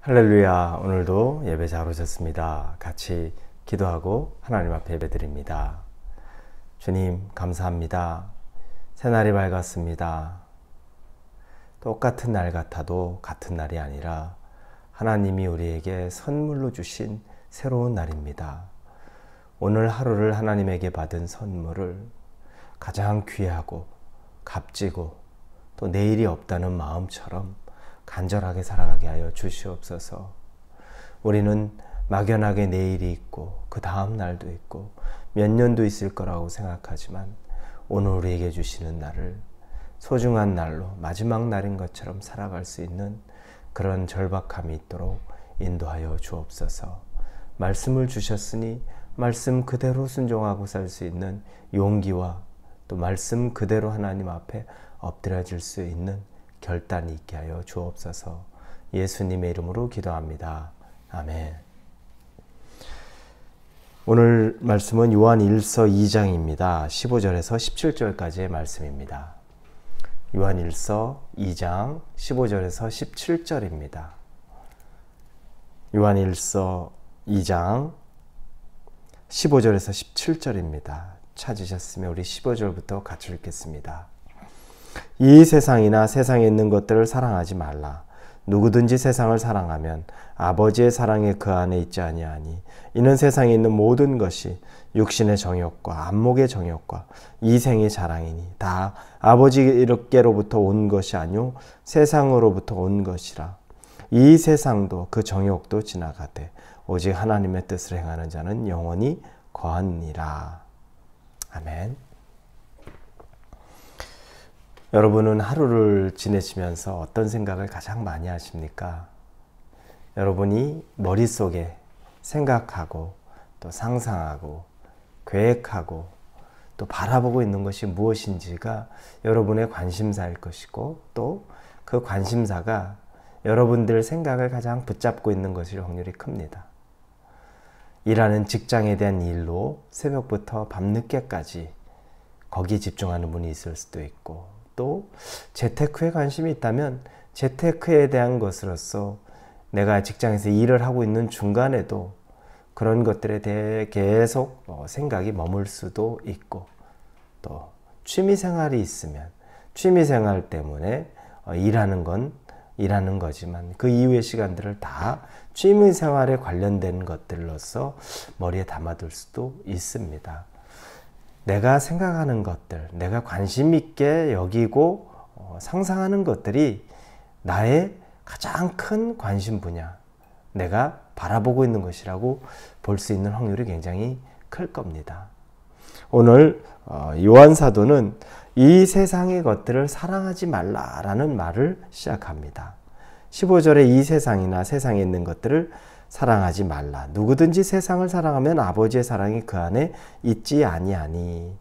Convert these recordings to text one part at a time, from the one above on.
할렐루야. 오늘도 예배 잘 오셨습니다. 같이 기도하고 하나님 앞에 예배드립니다. 주님 감사합니다. 새날이 밝았습니다. 똑같은 날 같아도 같은 날이 아니라 하나님이 우리에게 선물로 주신 새로운 날입니다. 오늘 하루를 하나님에게 받은 선물을 가장 귀하고 값지고 또 내일이 없다는 마음처럼 간절하게 살아가게 하여 주시옵소서. 우리는 막연하게 내일이 있고 그 다음 날도 있고 몇 년도 있을 거라고 생각하지만 오늘 우리에게 주시는 날을 소중한 날로 마지막 날인 것처럼 살아갈 수 있는 그런 절박함이 있도록 인도하여 주옵소서. 말씀을 주셨으니 말씀 그대로 순종하고 살 수 있는 용기와 또 말씀 그대로 하나님 앞에 엎드려질 수 있는 결단이 있게 하여 주옵소서. 예수님의 이름으로 기도합니다. 아멘. 오늘 말씀은 요한 1서 2장입니다. 15절에서 17절까지의 말씀입니다. 요한 1서 2장 15절에서 17절입니다. 요한 1서 2장 15절에서 17절입니다. 찾으셨으면 우리 15절부터 같이 읽겠습니다. 이 세상이나 세상에 있는 것들을 사랑하지 말라. 누구든지 세상을 사랑하면 아버지의 사랑이 그 안에 있지 아니하니 이는 세상에 있는 모든 것이 육신의 정욕과 안목의 정욕과 이생의 자랑이니 다 아버지께로부터 온 것이 아니요 세상으로부터 온 것이라. 이 세상도 그 정욕도 지나가되 오직 하나님의 뜻을 행하는 자는 영원히 거하니라. 아멘. 여러분은 하루를 지내시면서 어떤 생각을 가장 많이 하십니까? 여러분이 머릿속에 생각하고 또 상상하고 계획하고 또 바라보고 있는 것이 무엇인지가 여러분의 관심사일 것이고 또 그 관심사가 여러분들 생각을 가장 붙잡고 있는 것일 확률이 큽니다. 일하는 직장에 대한 일로 새벽부터 밤늦게까지 거기에 집중하는 분이 있을 수도 있고 또 재테크에 관심이 있다면 재테크에 대한 것으로서 내가 직장에서 일을 하고 있는 중간에도 그런 것들에 대해 계속 생각이 머물 수도 있고 또 취미생활이 있으면 취미생활 때문에 일하는 건 일하는 거지만 그 이후의 시간들을 다 취미생활에 관련된 것들로서 머리에 담아둘 수도 있습니다. 내가 생각하는 것들, 내가 관심 있게 여기고 상상하는 것들이 나의 가장 큰 관심 분야, 내가 바라보고 있는 것이라고 볼 수 있는 확률이 굉장히 클 겁니다. 오늘 요한 사도는 이 세상의 것들을 사랑하지 말라라는 말을 시작합니다. 15절에 이 세상이나 세상에 있는 것들을 사랑하지 말라. 누구든지 세상을 사랑하면 아버지의 사랑이 그 안에 있지 아니하니.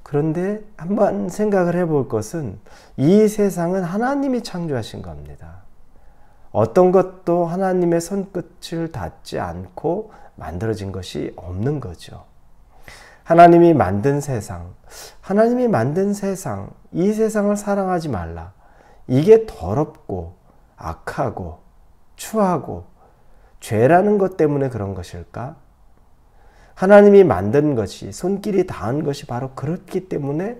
그런데 한번 생각을 해볼 것은 이 세상은 하나님이 창조하신 겁니다. 어떤 것도 하나님의 손끝을 닿지 않고 만들어진 것이 없는 거죠. 하나님이 만든 세상, 이 세상을 사랑하지 말라. 이게 더럽고 악하고 추하고 죄라는 것 때문에 그런 것일까? 하나님이 만든 것이, 손길이 닿은 것이 바로 그렇기 때문에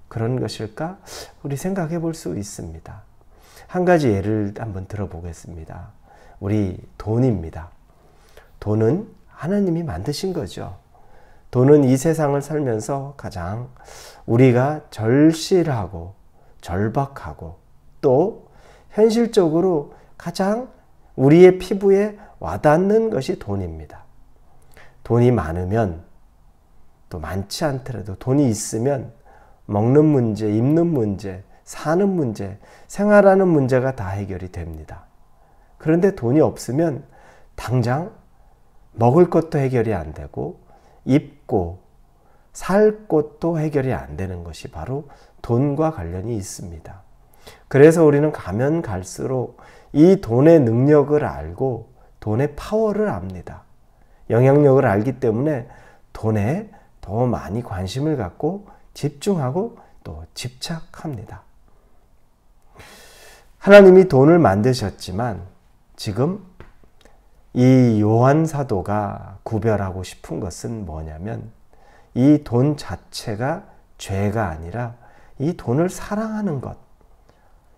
그런 것일까? 우리 생각해 볼 수 있습니다. 한 가지 예를 한번 들어보겠습니다. 우리 돈입니다. 돈은 하나님이 만드신 거죠. 돈은 이 세상을 살면서 가장 우리가 절실하고 절박하고 또 현실적으로 가장 우리의 피부에 와닿는 것이 돈입니다. 돈이 많으면 또 많지 않더라도 돈이 있으면 먹는 문제, 입는 문제, 사는 문제, 생활하는 문제가 다 해결이 됩니다. 그런데 돈이 없으면 당장 먹을 것도 해결이 안 되고 입고 살 것도 해결이 안 되는 것이 바로 돈과 관련이 있습니다. 그래서 우리는 가면 갈수록 이 돈의 능력을 알고 돈의 파워를 압니다. 영향력을 알기 때문에 돈에 더 많이 관심을 갖고 집중하고 또 집착합니다. 하나님이 돈을 만드셨지만 지금 이 요한 사도가 구별하고 싶은 것은 뭐냐면 이 돈 자체가 죄가 아니라 이 돈을 사랑하는 것,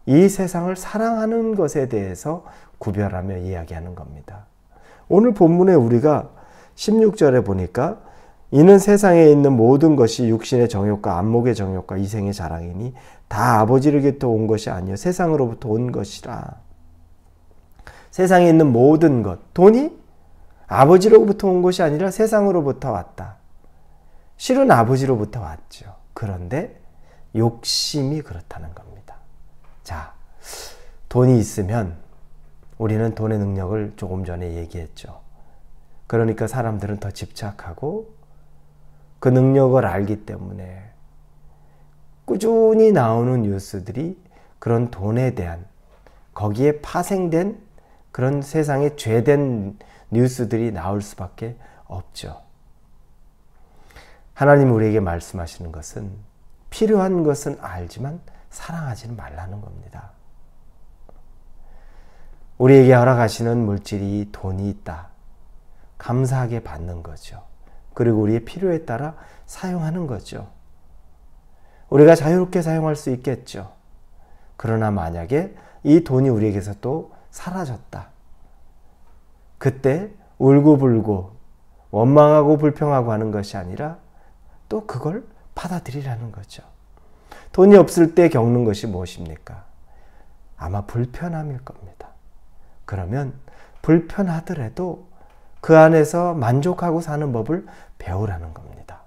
이 세상을 사랑하는 것에 대해서 구별하며 이야기하는 겁니다. 오늘 본문에 우리가 16절에 보니까 이는 세상에 있는 모든 것이 육신의 정욕과 안목의 정욕과 이생의 자랑이니 다 아버지로부터 온 것이 아니요 세상으로부터 온 것이라. 세상에 있는 모든 것, 돈이 아버지로부터 온 것이 아니라 세상으로부터 왔다. 실은 아버지로부터 왔죠. 그런데 욕심이 그렇다는 겁니다. 자, 돈이 있으면 우리는 돈의 능력을 조금 전에 얘기했죠. 그러니까 사람들은 더 집착하고 그 능력을 알기 때문에 꾸준히 나오는 뉴스들이 그런 돈에 대한, 거기에 파생된 그런 세상에 죄된 뉴스들이 나올 수밖에 없죠. 하나님 우리에게 말씀하시는 것은 필요한 것은 알지만 사랑하지는 말라는 겁니다. 우리에게 허락하시는 물질이 돈이 있다. 감사하게 받는 거죠. 그리고 우리의 필요에 따라 사용하는 거죠. 우리가 자유롭게 사용할 수 있겠죠. 그러나 만약에 이 돈이 우리에게서 또 사라졌다. 그때 울고불고 원망하고 불평하고 하는 것이 아니라 또 그걸 받아들이라는 거죠. 돈이 없을 때 겪는 것이 무엇입니까? 아마 불편함일 겁니다. 그러면 불편하더라도 그 안에서 만족하고 사는 법을 배우라는 겁니다.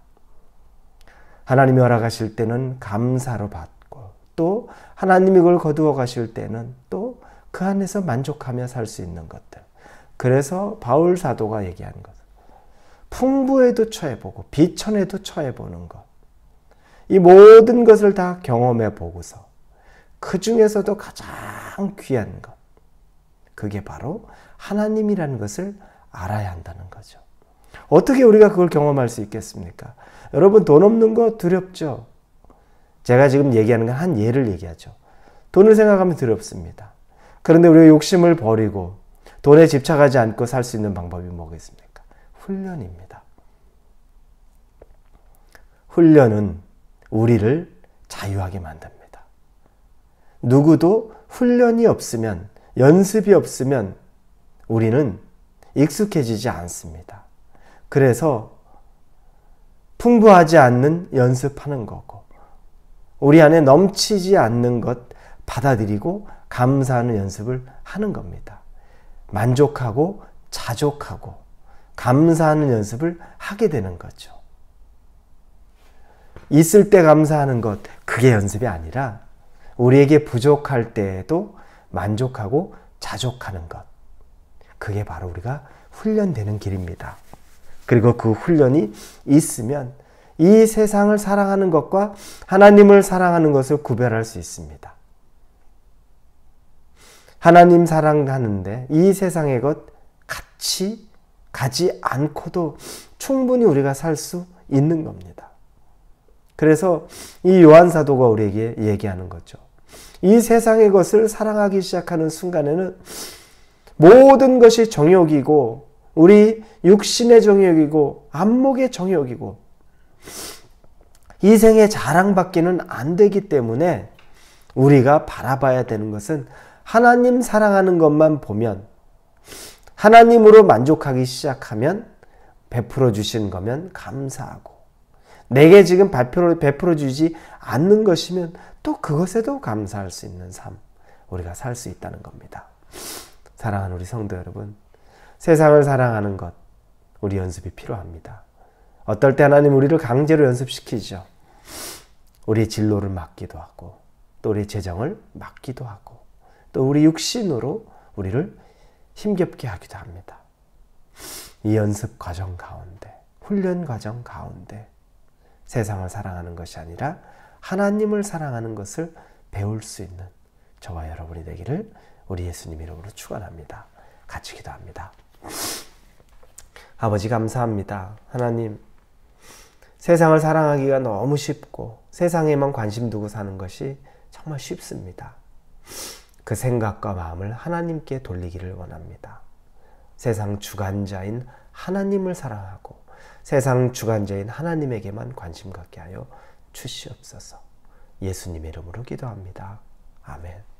하나님이 허락하실 때는 감사로 받고 또 하나님이 그걸 거두어 가실 때는 또 그 안에서 만족하며 살 수 있는 것들. 그래서 바울 사도가 얘기한 것. 풍부에도 처해보고 비천에도 처해보는 것. 이 모든 것을 다 경험해 보고서 그 중에서도 가장 귀한 것. 그게 바로 하나님이라는 것을 알아야 한다는 거죠. 어떻게 우리가 그걸 경험할 수 있겠습니까? 여러분 돈 없는 거 두렵죠? 제가 지금 얘기하는 건 한 예를 얘기하죠. 돈을 생각하면 두렵습니다. 그런데 우리가 욕심을 버리고 돈에 집착하지 않고 살 수 있는 방법이 뭐겠습니까? 훈련입니다. 훈련은 우리를 자유하게 만듭니다. 누구도 훈련이 없으면, 연습이 없으면 우리는 익숙해지지 않습니다. 그래서 풍부하지 않는 연습하는 거고, 우리 안에 넘치지 않는 것 받아들이고 감사하는 연습을 하는 겁니다. 만족하고 자족하고 감사하는 연습을 하게 되는 거죠. 있을 때 감사하는 것, 그게 연습이 아니라 우리에게 부족할 때에도 만족하고 자족하는 것. 그게 바로 우리가 훈련되는 길입니다. 그리고 그 훈련이 있으면 이 세상을 사랑하는 것과 하나님을 사랑하는 것을 구별할 수 있습니다. 하나님 사랑하는데 이 세상의 것 같이 가지 않고도 충분히 우리가 살 수 있는 겁니다. 그래서 이 요한 사도가 우리에게 얘기하는 거죠. 이 세상의 것을 사랑하기 시작하는 순간에는 모든 것이 정욕이고 우리 육신의 정욕이고 안목의 정욕이고 이 생에 자랑받기는 안 되기 때문에 우리가 바라봐야 되는 것은 하나님 사랑하는 것만 보면, 하나님으로 만족하기 시작하면 베풀어 주신 거면 감사하고, 내게 지금 베풀어 주지 않는 것이면 또 그것에도 감사할 수 있는 삶, 우리가 살 수 있다는 겁니다. 사랑하는 우리 성도 여러분, 세상을 사랑하는 것, 우리 연습이 필요합니다. 어떨 때 하나님 우리를 강제로 연습시키죠. 우리의 진로를 맡기도 하고, 또 우리의 재정을 맡기도 하고, 또 우리 육신으로 우리를 힘겹게 하기도 합니다. 이 연습 과정 가운데, 훈련 과정 가운데 세상을 사랑하는 것이 아니라 하나님을 사랑하는 것을 배울 수 있는 저와 여러분이 되기를 우리 예수님 이름으로 축원합니다. 같이 기도합니다. 아버지 감사합니다. 하나님, 세상을 사랑하기가 너무 쉽고 세상에만 관심 두고 사는 것이 정말 쉽습니다. 그 생각과 마음을 하나님께 돌리기를 원합니다. 세상 주관자인 하나님을 사랑하고 세상 주관자인 하나님에게만 관심 갖게 하여 주시옵소서. 예수님의 이름으로 기도합니다. 아멘.